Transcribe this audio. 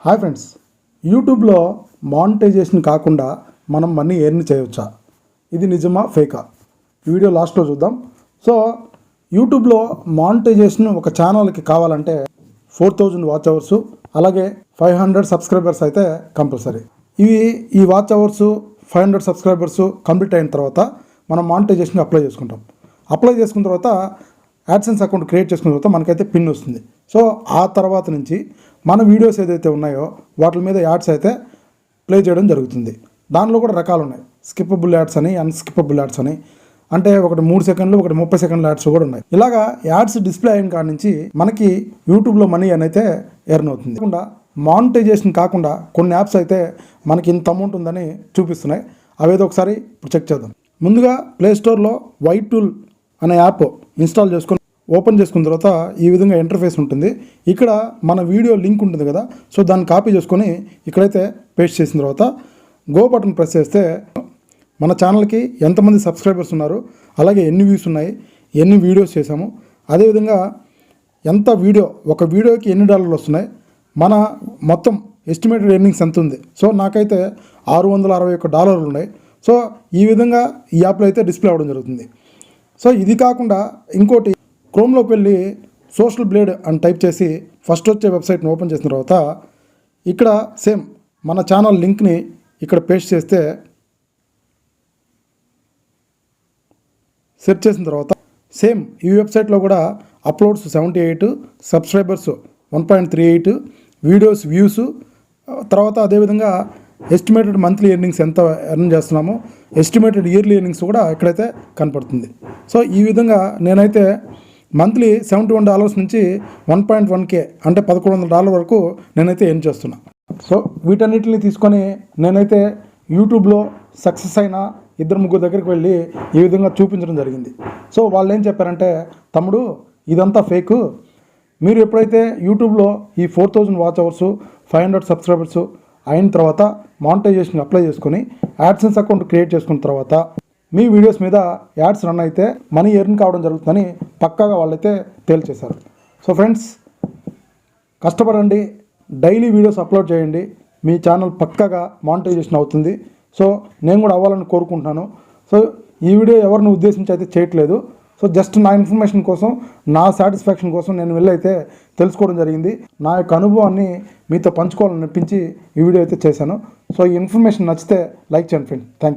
Hi friends, యూట్యూబ్లో monetisation కాకుండా మనం మనీ ఎర్న్ చేయవచ్చా? ఇది నిజమా ఫేకా? ఈ వీడియో లాస్ట్లో చూద్దాం. సో యూట్యూబ్లో మానిటైజేషన్ ఒక ఛానల్కి కావాలంటే 4000 వాచ్ అవర్స్ అలాగే 500 సబ్స్క్రైబర్స్ అయితే కంపల్సరీ. ఈ వాచ్ అవర్స్ 500 సబ్స్క్రైబర్స్ కంప్లీట్ అయిన తర్వాత మనం మానిటైజేషన్కి అప్లై చేసుకుంటాం. అప్లై చేసుకున్న తర్వాత యాడ్సెన్స్ అకౌంట్ క్రియేట్ చేసుకున్న తర్వాత మనకైతే పిన్ వస్తుంది. సో ఆ తర్వాత నుంచి మన వీడియోస్ ఏదైతే ఉన్నాయో వాటి మీద యాడ్స్ అయితే ప్లే చేయడం జరుగుతుంది. దానిలో కూడా రకాలు ఉన్నాయి. స్కిప్పబుల్ యాడ్స్ అని, అన్స్కిప్పబుల్ యాడ్స్ అని, అంటే ఒకటి 3 సెకండ్లు, ఒకటి 30 సెకండ్ల యాడ్స్ కూడా ఉన్నాయి. ఇలాగా యాడ్స్ డిస్ప్లే అయిన కాడ నుంచి మనకి యూట్యూబ్లో మనీ అయితే ఎర్న్ అవుతుంది. కాకుండా మానిటైజేషన్ కాకుండా కొన్ని యాప్స్ అయితే మనకి ఇంత అమౌంట్ ఉందని చూపిస్తున్నాయి. అవేదో ఒకసారి ఇప్పుడు చెక్ చేద్దాం. ముందుగా ప్లేస్టోర్లో వైటూల్ అనే యాప్ ఇన్స్టాల్ చేసుకొని ఓపెన్ చేసుకున్న తర్వాత ఈ విధంగా ఇంటర్ఫేస్ ఉంటుంది. ఇక్కడ మన వీడియో లింక్ ఉంటుంది కదా, సో దాన్ని కాపీ చేసుకొని ఇక్కడైతే పేస్ట్ చేసిన తర్వాత గో బటన్ ప్రెస్ చేస్తే మన ఛానల్కి ఎంతమంది సబ్స్క్రైబర్స్ ఉన్నారు, అలాగే ఎన్ని వ్యూస్ ఉన్నాయి, ఎన్ని వీడియోస్ చేసాము, అదేవిధంగా ఒక వీడియోకి ఎన్ని డాలర్లు వస్తున్నాయి, మన మొత్తం ఎస్టిమేటెడ్ ఎర్నింగ్స్ ఎంత ఉంది. సో నాకైతే $661 ఉన్నాయి. సో ఈ విధంగా ఈ యాప్లో అయితే డిస్ప్లే అవ్వడం జరుగుతుంది. సో ఇది కాకుండా ఇంకోటి, క్రోమ్లోకి వెళ్ళి సోషల్ బ్లేడ్ అని టైప్ చేసి ఫస్ట్ వచ్చే వెబ్సైట్ని ఓపెన్ చేసిన తర్వాత ఇక్కడ సేమ్ మన ఛానల్ లింక్ని ఇక్కడ పేస్ట్ చేస్తే సెర్చ్ చేసిన తర్వాత సేమ్ ఈ వెబ్సైట్లో కూడా అప్లోడ్స్ 78, సబ్స్క్రైబర్స్ 1.38, వీడియోస్ వ్యూస్, తర్వాత అదేవిధంగా ఎస్టిమేటెడ్ మంత్లీ ఎర్నింగ్స్ ఎంత ఎర్న్ చేస్తున్నామో, ఎస్టిమేటెడ్ ఇయర్లీ ఎర్నింగ్స్ కూడా ఇక్కడైతే కనపడుతుంది. సో ఈ విధంగా నేనైతే మంత్లీ $71 నుంచి 1.1K అంటే $1100 వరకు నేనైతే ఎర్న్ చేస్తున్నా. సో వీటన్నిటిని తీసుకొని నేనైతే యూట్యూబ్లో సక్సెస్ అయిన 2-3 దగ్గరికి వెళ్ళి ఈ విధంగా చూపించడం జరిగింది. సో వాళ్ళు ఏం చెప్పారంటే, తమ్ముడు ఇదంతా ఫేకు, మీరు ఎప్పుడైతే యూట్యూబ్లో ఈ 4000 వాచ్ అవర్స్ 500 సబ్స్క్రైబర్స్ అయిన తర్వాత మానిటైజేషన్ అప్లై చేసుకొని యాడ్సెన్స్ అకౌంట్ క్రియేట్ చేసుకున్న తర్వాత మీ వీడియోస్ మీద యాడ్స్ రన్ అయితే మనీ ఎర్న్ కావడం జరుగుతుందని పక్కాగా వాళ్ళైతే తేల్చేశారు. సో ఫ్రెండ్స్, కష్టపడండి, డైలీ వీడియోస్ అప్లోడ్ చేయండి, మీ ఛానల్ పక్కాగా మానిటైజేషన్ అవుతుంది. సో నేను కూడా అవ్వాలని కోరుకుంటున్నాను. సో ఈ వీడియో ఎవరిని ఉద్దేశించి అయితే చేయట్లేదు. సో జస్ట్ నా ఇన్ఫర్మేషన్ కోసం, నా సాటిస్ఫాక్షన్ కోసం నేను వెళ్ళైతే తెలుసుకోవడం జరిగింది. నా యొక్క అనుభవాన్ని మీతో పంచుకోవాలని అనిపించి ఈ వీడియో అయితే చేశాను. సో ఈ ఇన్ఫర్మేషన్ నచ్చితే లైక్ చేయండి ఫ్రెండ్స్. Thank you.